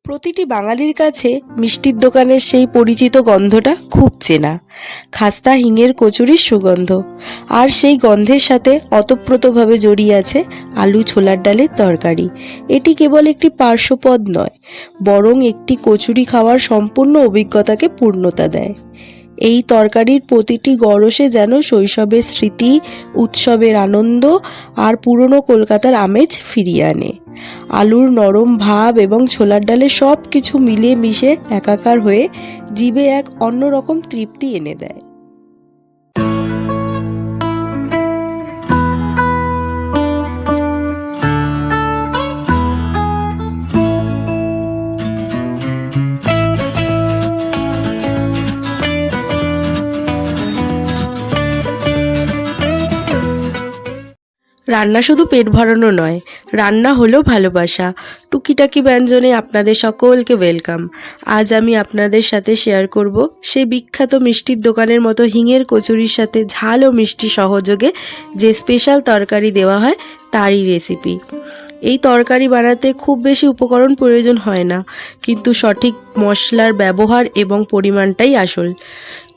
প্রতিটি বাঙালির কাছে মিষ্টির দোকানের সেই পরিচিত গন্ধটা খুব চেনা। খাস্তা হিঙের কচুরির সুগন্ধ, আর সেই গন্ধের সাথে ওতপ্রোতভাবে জড়িয়ে আছে আলু ছোলার ডালের তরকারি। এটি কেবল একটি পার্শ্বপদ নয়, বরং একটি কচুরি খাওয়ার সম্পূর্ণ অভিজ্ঞতাকে পূর্ণতা দেয়। এই তরকারির প্রতিটি গরসে যেন শৈশবের স্মৃতি, উৎসবের আনন্দ আর পুরনো কলকাতার আমেজ ফিরিয়ে আনে। আলুর নরম ভাব এবং ছোলার ডালে সব কিছু মিলে মিশে একাকার হয়ে জিভে এক অন্যরকম তৃপ্তি এনে দেয়। রান্না শুধু পেট ভরানো নয়, রান্না হলো ভালোবাসা। টুকিটাকি ব্যঞ্জনে আপনাদের সকলকে ওয়েলকাম। আজ আমি আপনাদের সাথে শেয়ার করব সেই বিখ্যাত মিষ্টির দোকানের মতো হিঙের কচুরির সাথে ঝাল ও মিষ্টি সহযোগে যে স্পেশাল তরকারি দেওয়া হয় তারই রেসিপি। এই তরকারি বানাতে খুব বেশি উপকরণ প্রয়োজন হয় না, কিন্তু সঠিক মশলার ব্যবহার এবং পরিমাণটাই আসল।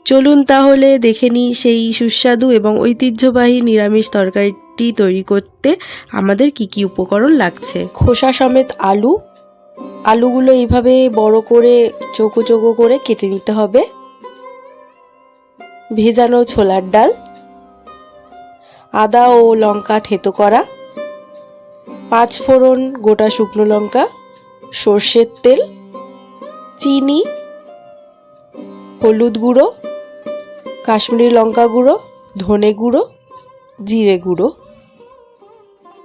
চলুন তাহলে দেখে নিই সেই সুস্বাদু এবং ঐতিহ্যবাহী নিরামিষ তরকারিটি তৈরি করতে আমাদের কি কি উপকরণ লাগছে। খোসা সমেত আলুগুলো এইভাবে বড় করে চৌকো চৌকো করে কেটে নিতে হবে। ভেজানো ছোলার ডাল, আদা ও লঙ্কা থেতো করা, 5 ফোড়ন গোটা শুকনো লঙ্কা, সর্ষের তেল, চিনি, হলুদ গুঁড়ো, কাশ্মীরি লঙ্কা গুঁড়ো, ধনে গুঁড়ো, জিরে গুঁড়ো,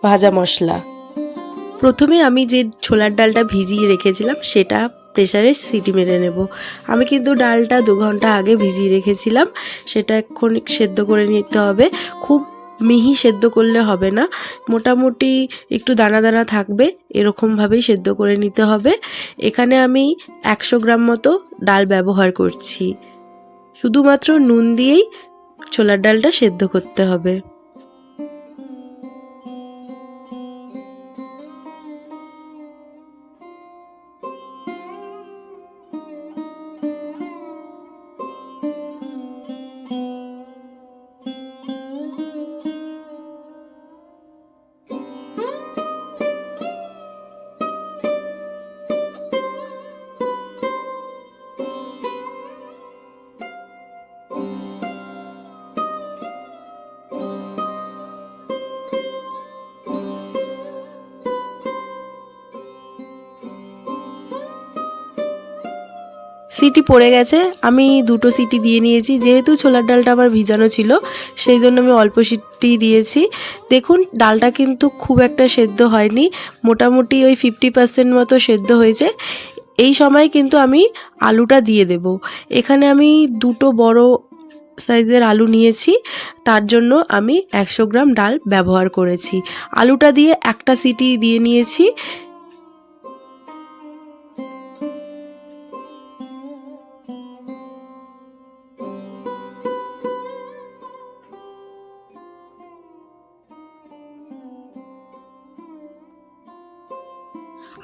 ভাজা মশলা। প্রথমে আমি যে ছোলার ডালটা ভিজিয়ে রেখেছিলাম সেটা প্রেসারে সিটি মেরে নেব। আমি কিন্তু ডালটা 2 ঘন্টা আগে ভিজিয়ে রেখেছিলাম, সেটা এখন সেদ্ধ করে নিতে হবে। খুব মিহি সেদ্ধ করলে হবে না, মোটামুটি একটু দানা দানা থাকবে, এরকমভাবেই সেদ্ধ করে নিতে হবে। এখানে আমি 100 গ্রাম মতো ডাল ব্যবহার করছি। শুধুমাত্র নুন দিয়েই ছোলার ডালটা সেদ্ধ করতে হবে। সিটি পড়ে গেছে, আমি 2টো সিটি দিয়ে নিয়েছি। যেহেতু ছোলার ডালটা আমার ভিজানো ছিল সেই জন্য আমি অল্প সিটি দিয়েছি। দেখুন ডালটা কিন্তু খুব একটা সেদ্ধ হয়নি, মোটামুটি ওই 50% মতো সেদ্ধ হয়েছে। এই সময় কিন্তু আমি আলুটা দিয়ে দেব। এখানে আমি 2টো বড় সাইজের আলু নিয়েছি, তার জন্য আমি 100 গ্রাম ডাল ব্যবহার করেছি। আলুটা দিয়ে একটা সিটি দিয়ে নিয়েছি।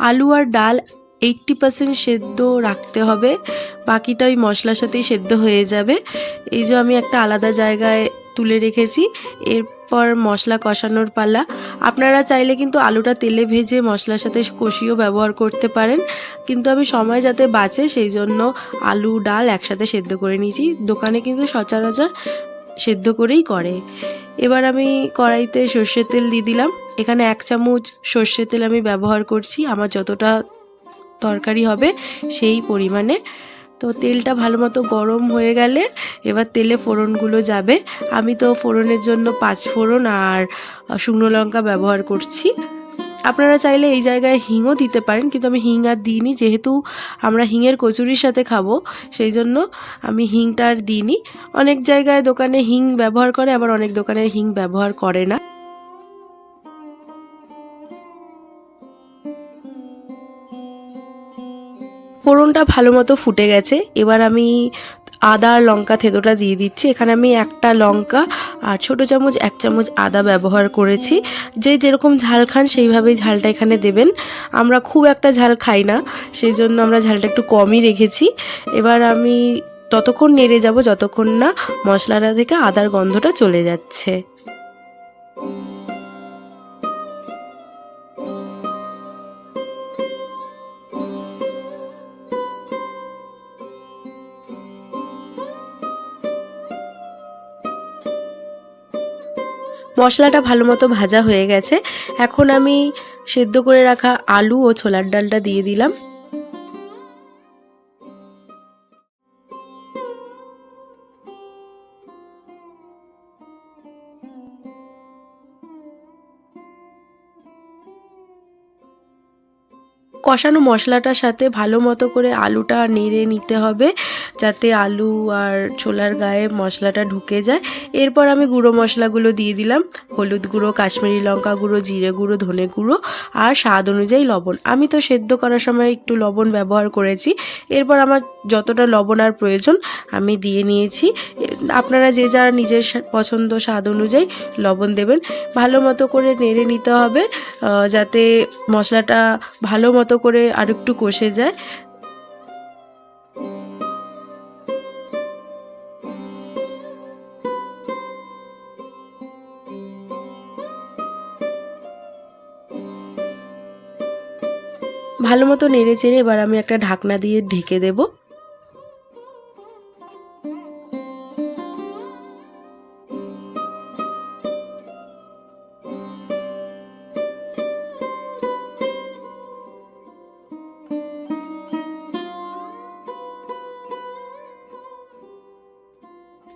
আলু আর ডাল 80% সেদ্ধ রাখতে হবে, বাকিটা ওই মশলার সাথেই সেদ্ধ হয়ে যাবে। এই যে আমি একটা আলাদা জায়গায় তুলে রেখেছি। এরপর মশলা কষানোর পালা। আপনারা চাইলে কিন্তু আলুটা তেলে ভেজে মশলার সাথে কষিয়েও ব্যবহার করতে পারেন, কিন্তু আমি সময় যাতে বাঁচে সেই জন্য আলু ডাল একসাথে সেদ্ধ করে নিয়েছি। দোকানে কিন্তু সচরাচর সেদ্ধ করেই করে। এবার আমি কড়াইতে সর্ষের তেল দিয়ে দিলাম। এখানে 1 চামচ সর্ষের তেল আমি ব্যবহার করছি, আমার যতটা তরকারি হবে সেই পরিমাণে। তো তেলটা ভালো মতো গরম হয়ে গেলে এবার তেলে ফোড়নগুলো যাবে। আমি তো ফোড়নের জন্য 5 ফোড়ন আর শুকনো লঙ্কা ব্যবহার করছি। আপনারা চাইলে এই জায়গায় হিংও দিতে পারেন, কিন্তু আমি হিং আর দিইনি, যেহেতু আমরা হিঙের কচুরির সাথে খাবো সেই জন্য আমি হিংটা আর দিইনি। অনেক জায়গায় দোকানে হিং ব্যবহার করে, আবার অনেক দোকানে হিং ব্যবহার করে না। ফোড়নটা ভালো মতো ফুটে গেছে, এবার আমি আদা লঙ্কা থেঁতোটা দিয়ে দিচ্ছি। এখানে আমি একটা লঙ্কা আর ছোটো চামচ 1 চামচ আদা ব্যবহার করেছি। যে যেরকম ঝাল খান সেইভাবেই ঝালটা এখানে দেবেন। আমরা খুব একটা ঝাল খাই না, সেই জন্য আমরা ঝালটা একটু কমই রেখেছি। এবার আমি ততক্ষণ নেড়ে যাব যতক্ষণ না মশলাটা থেকে আদার গন্ধটা চলে যাচ্ছে। মশলাটা ভালো মতো ভাজা হয়ে গেছে। এখন আমি সেদ্ধ করে রাখা আলু ও ছোলার ডালটা দিয়ে দিলাম। কষানো মশলাটার সাথে ভালো মতো করে আলুটা নেড়ে নিতে হবে, যাতে আলু আর ছোলার গায়ে মশলাটা ঢুকে যায়। এরপর আমি গুঁড়ো মশলাগুলো দিয়ে দিলাম, হলুদ গুঁড়ো, কাশ্মীরি লঙ্কা গুঁড়ো, জিরে গুঁড়ো, ধনে গুঁড়ো আর স্বাদ অনুযায়ী লবণ। আমি তো সেদ্ধ করার সময় একটু লবণ ব্যবহার করেছি। এরপর আমার যতটা লবণ আর প্রয়োজন আমি দিয়ে নিয়েছি। আপনারা যে যারা নিজের পছন্দ স্বাদ অনুযায়ী লবণ দেবেন। ভালো মতো করে নেড়ে নিতে হবে, যাতে মশলাটা ভালো মতো করে আর একটু কষে যায়। ভালো মতো নেড়ে চেড়ে এবার আমি একটা ঢাকনা দিয়ে ঢেকে দেবো।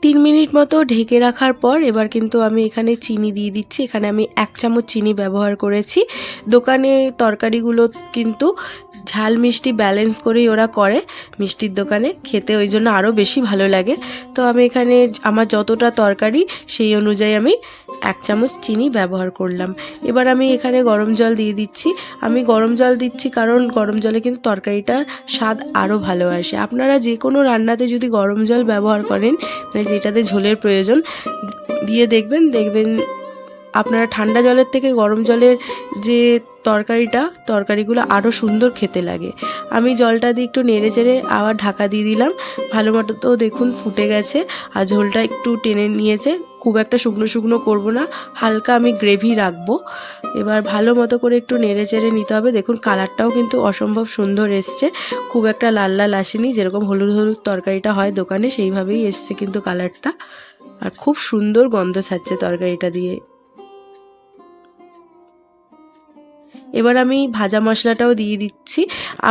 3 মিনিট মতো ঢেকে রাখার পর এবার কিন্তু আমি এখানে চিনি দিয়ে দিচ্ছি। এখানে আমি 1 চামচ চিনি ব্যবহার করেছি। দোকানে তরকারিগুলো কিন্তু ঝাল মিষ্টি ব্যালেন্স করেই ওরা করে, মিষ্টির দোকানে খেতে ওই জন্য আরও বেশি ভালো লাগে। তো আমি এখানে আমার যতটা তরকারি সেই অনুযায়ী আমি 1 চামচ চিনি ব্যবহার করলাম। এবার আমি এখানে গরম জল দিয়ে দিচ্ছি। আমি গরম জল দিচ্ছি কারণ গরম জলে কিন্তু তরকারিটার স্বাদ আরও ভালো আসে। আপনারা যে কোনো রান্নাতে যদি গরম জল ব্যবহার করেন, মানে যেটাতে ঝোলের প্রয়োজন, দিয়ে দেখবেন আপনারা ঠান্ডা জলের থেকে গরম জলের যে তরকারিগুলো আরও সুন্দর খেতে লাগে। আমি জলটা দিয়ে একটু নেড়ে চেড়ে আবার ঢাকা দিয়ে দিলাম। ভালো মতো তো দেখুন ফুটে গেছে আর ঝোলটা একটু টেনে নিয়েছে। খুব একটা শুকনো শুকনো করবো না, হালকা আমি গ্রেভি রাখবো। এবার ভালো মতো করে একটু নেড়ে চেড়ে নিতে হবে। দেখুন কালারটাও কিন্তু অসম্ভব সুন্দর এসছে, খুব একটা লাল লাল আসেনি। যেরকম হলুদ হলুদ তরকারিটা হয় দোকানে সেইভাবেই এসছে কিন্তু কালারটা, আর খুব সুন্দর গন্ধ ছাড়ছে তরকারিটা দিয়ে। এবার আমি ভাজা মশলাটাও দিয়ে দিচ্ছি।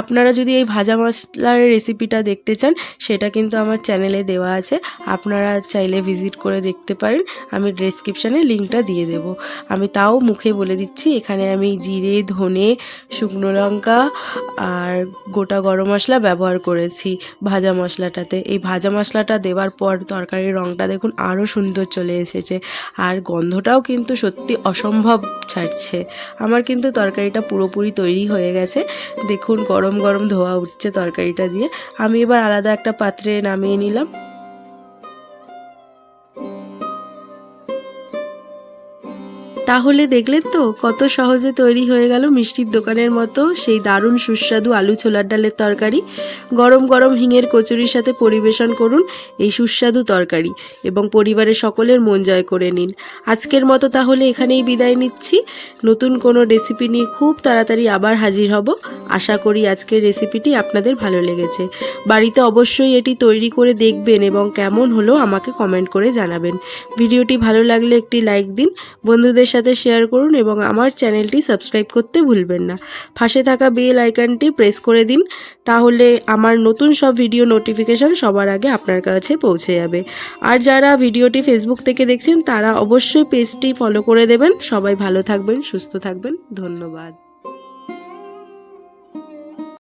আপনারা যদি এই ভাজা মশলার রেসিপিটা দেখতে চান সেটা কিন্তু আমার চ্যানেলে দেওয়া আছে, আপনারা চাইলে ভিজিট করে দেখতে পারেন। আমি ডেসক্রিপশানে লিঙ্কটা দিয়ে দেব। আমি তাও মুখে বলে দিচ্ছি, এখানে আমি জিরে, ধনে, শুকনো লঙ্কা আর গোটা গরম মশলা ব্যবহার করেছি ভাজা মশলাটাতে। এই ভাজা মশলাটা দেওয়ার পর তরকারির রঙটা দেখুন আরও সুন্দর চলে এসেছে, আর গন্ধটাও কিন্তু সত্যি অসম্ভব ছাড়ছে। আমার কিন্তু তরকারিটা পুরোপুরি তৈরি হয়ে গেছে। দেখুন গরম গরম ধোয়া উঠছে তরকারিটা দিয়ে। আমি এবার আলাদা একটা পাত্রে নামিয়ে নিলাম। তাহলে দেখলেন তো কত সহজে তৈরি হয়ে গেল মিষ্টির দোকানের মতো সেই দারুণ সুস্বাদু আলু ছোলার ডালের তরকারি। গরম গরম হিঙের কচুরির সাথে পরিবেশন করুন এই সুস্বাদু তরকারি এবং পরিবারের সকলের মন জয় করে নিন। আজকের মতো তাহলে এখানেই বিদায় নিচ্ছি। নতুন কোনো রেসিপি নিয়ে খুব তাড়াতাড়ি আবার হাজির হব। আশা করি আজকের রেসিপিটি আপনাদের ভালো লেগেছে। বাড়িতে অবশ্যই এটি তৈরি করে দেখবেন এবং কেমন হলো আমাকে কমেন্ট করে জানাবেন। ভিডিওটি ভালো লাগলে একটি লাইক দিন, বন্ধুদের সাথে শেয়ার করুন এবং আমার চ্যানেলটি সাবস্ক্রাইব করতে ভুলবেন না। পাশে থাকা বেল আইকনটি প্রেস করে দিন, তাহলে আমার নতুন সব ভিডিও নোটিফিকেশন সবার আগে আপনার কাছে পৌঁছে যাবে। আর যারা ভিডিওটি ফেসবুক থেকে দেখছেন তারা অবশ্যই পেজটি ফলো করে দেবেন। সবাই ভালো থাকবেন, সুস্থ থাকবেন। ধন্যবাদ।